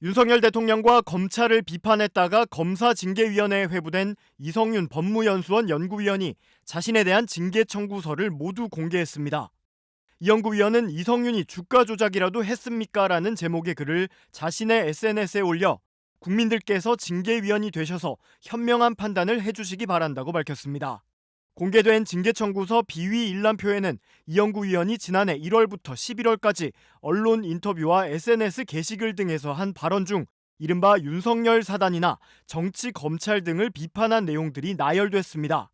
윤석열 대통령과 검찰을 비판했다가 검사징계위원회에 회부된 이성윤 법무연수원 연구위원이 자신에 대한 징계 청구서를 모두 공개했습니다. 이 연구위원은 이성윤이 주가 조작이라도 했습니까? 라는 제목의 글을 자신의 SNS에 올려 국민들께서 징계위원이 되셔서 현명한 판단을 해주시기 바란다고 밝혔습니다. 공개된 징계청구서 비위 일람표에는 이 연구위원이 지난해 1월부터 11월까지 언론 인터뷰와 SNS 게시글 등에서 한 발언 중 이른바 윤석열 사단이나 정치 검찰 등을 비판한 내용들이 나열됐습니다.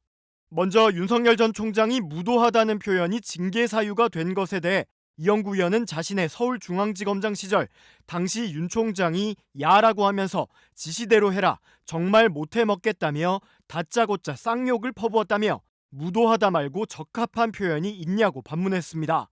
먼저 윤석열 전 총장이 무도하다는 표현이 징계 사유가 된 것에 대해 이 연구위원은 자신의 서울중앙지검장 시절 당시 윤 총장이 야라고 하면서 지시대로 해라, 정말 못해 먹겠다며 다짜고짜 쌍욕을 퍼부었다며 무도하다 말고 적합한 표현이 있냐고 반문했습니다.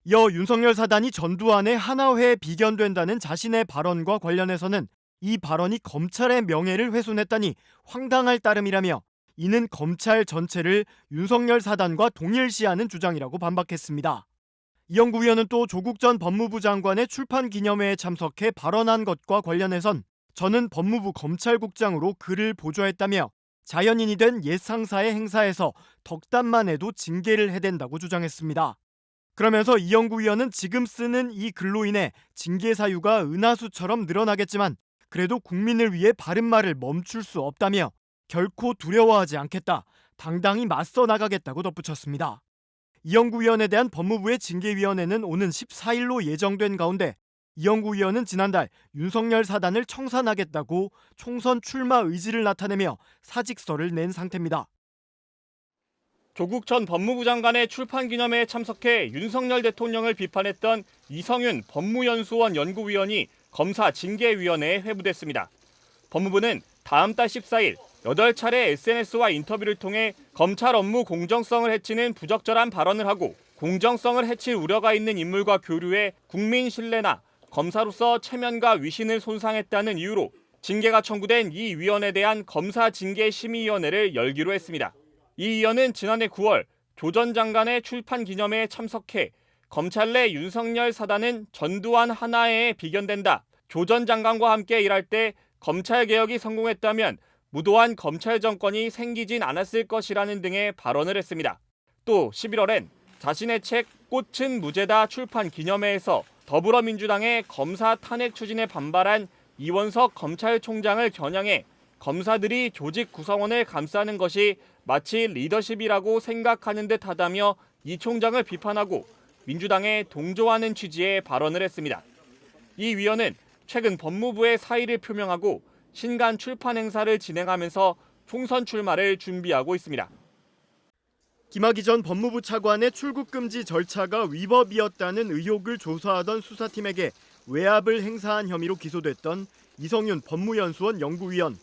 이어 윤석열 사단이 전두환의 하나회에 비견된다는 자신의 발언과 관련해서는 이 발언이 검찰의 명예를 훼손했다니 황당할 따름이라며 이는 검찰 전체를 윤석열 사단과 동일시하는 주장이라고 반박했습니다. 이 연구위원은 또 조국 전 법무부 장관의 출판 기념회에 참석해 발언한 것과 관련해선 저는 법무부 검찰국장으로 그를 보좌했다며 자연인이 된 옛 상사의 행사에서 덕담만 해도 징계를 해댄다고 주장했습니다. 그러면서 이 연구위원은 지금 쓰는 이 글로 인해 징계 사유가 은하수처럼 늘어나겠지만 그래도 국민을 위해 바른 말을 멈출 수 없다며 결코 두려워하지 않겠다, 당당히 맞서 나가겠다고 덧붙였습니다. 이 연구위원에 대한 법무부의 징계위원회는 오는 14일로 예정된 가운데 이 연구위원은 지난달 윤석열 사단을 청산하겠다고 총선 출마 의지를 나타내며 사직서를 낸 상태입니다. 조국 전 법무부 장관의 출판 기념회에 참석해 윤석열 대통령을 비판했던 이성윤 법무연수원 연구위원이 검사 징계위원회에 회부됐습니다. 법무부는 다음 달 14일 8차례 SNS와 인터뷰를 통해 검찰 업무 공정성을 해치는 부적절한 발언을 하고 공정성을 해칠 우려가 있는 인물과 교류해 국민 신뢰나 검사로서 체면과 위신을 손상했다는 이유로 징계가 청구된 이 위원에 대한 검사징계심의위원회를 열기로 했습니다. 이 위원은 지난해 9월 조 전 장관의 출판 기념회에 참석해 검찰 내 윤석열 사단은 전두환 하나회에 비견된다, 조 전 장관과 함께 일할 때 검찰개혁이 성공했다면 무도한 검찰 정권이 생기진 않았을 것이라는 등의 발언을 했습니다. 또 11월엔 자신의 책 꽃은 무죄다 출판 기념회에서 더불어민주당의 검사 탄핵 추진에 반발한 이원석 검찰총장을 겨냥해 검사들이 조직 구성원을 감싸는 것이 마치 리더십이라고 생각하는 듯하다며 이 총장을 비판하고 민주당에 동조하는 취지의 발언을 했습니다. 이 위원은 최근 법무부의 사의를 표명하고 신간 출판 행사를 진행하면서 총선 출마를 준비하고 있습니다. 김학의 전 법무부 차관의 출국 금지 절차가 위법이었다는 의혹을 조사하던 수사팀에게 외압을 행사한 혐의로 기소됐던 이성윤 법무연수원 연구위원.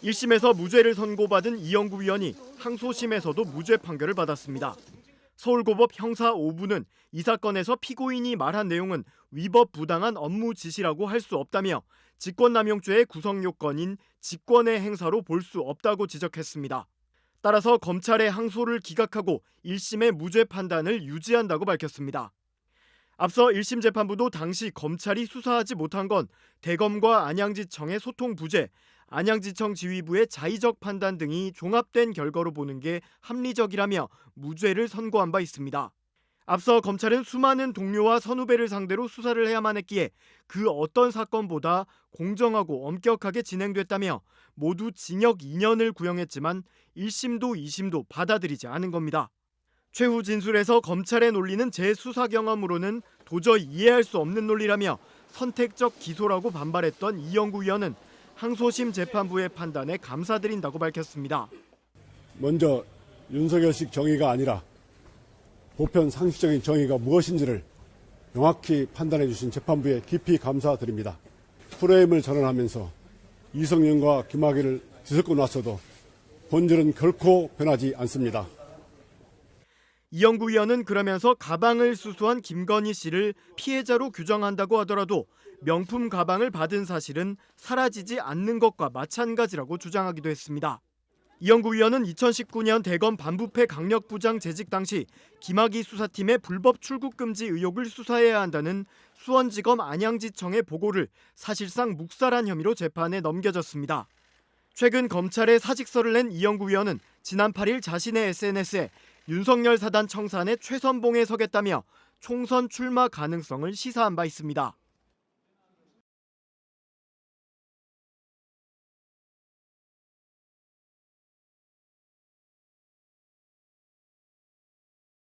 1심에서 무죄를 선고받은 이 연구위원이 항소심에서도 무죄 판결을 받았습니다. 서울고법 형사 5부는 이 사건에서 피고인이 말한 내용은 위법 부당한 업무 지시라고 할 수 없다며 직권남용죄의 구성 요건인 직권의 행사로 볼 수 없다고 지적했습니다. 따라서 검찰의 항소를 기각하고 1심의 무죄 판단을 유지한다고 밝혔습니다. 앞서 1심 재판부도 당시 검찰이 수사하지 못한 건 대검과 안양지청의 소통 부재, 안양지청 지휘부의 자의적 판단 등이 종합된 결과로 보는 게 합리적이라며 무죄를 선고한 바 있습니다. 앞서 검찰은 수많은 동료와 선후배를 상대로 수사를 해야만 했기에 그 어떤 사건보다 공정하고 엄격하게 진행됐다며 모두 징역 2년을 구형했지만 1심도 2심도 받아들이지 않은 겁니다. 최후 진술에서 검찰의 논리는 제 수사 경험으로는 도저히 이해할 수 없는 논리라며 선택적 기소라고 반발했던 이 연구위원은 항소심 재판부의 판단에 감사드린다고 밝혔습니다. 먼저 윤석열식 정의가 아니라 보편 상식적인 정의가 무엇인지를 명확히 판단해 주신 재판부에 깊이 감사드립니다. 프레임을 전환하면서 이성윤과 김학의를 뒤섞고 나서도 본질은 결코 변하지 않습니다. 이 연구위원은 그러면서 가방을 수수한 김건희 씨를 피해자로 규정한다고 하더라도 명품 가방을 받은 사실은 사라지지 않는 것과 마찬가지라고 주장하기도 했습니다. 이 연구위원은 2019년 대검 반부패 강력부장 재직 당시 김학의 수사팀의 불법 출국 금지 의혹을 수사해야 한다는 수원지검 안양지청의 보고를 사실상 묵살한 혐의로 재판에 넘겨졌습니다. 최근 검찰에 사직서를 낸 이 연구위원은 지난 8일 자신의 SNS에 윤석열 사단 청산에 최선봉에 서겠다며 총선 출마 가능성을 시사한 바 있습니다.